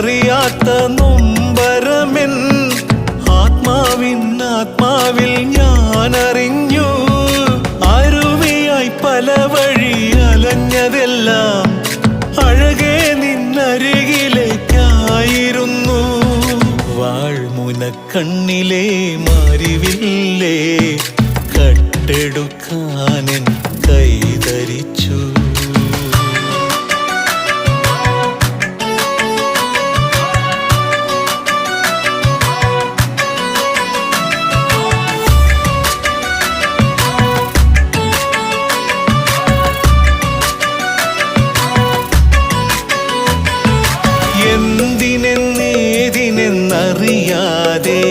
അറിയാത്ത നൊമ്പരമെൻ ആത്മാവിൽ ഞാൻ അറിഞ്ഞു. അരുവിയായി പല വഴി അലഞ്ഞതെല്ലാം അഴകെ നിന്നരികിലേക്കായിരുന്നു. വാൾമുനക്കണ്ണിലെ മാരിവില്ലേ കട്ടെടുക്കാനെൻ കൈതരിച്ചു. എന്തിനെന്നേതിനെന്നറിയാതെ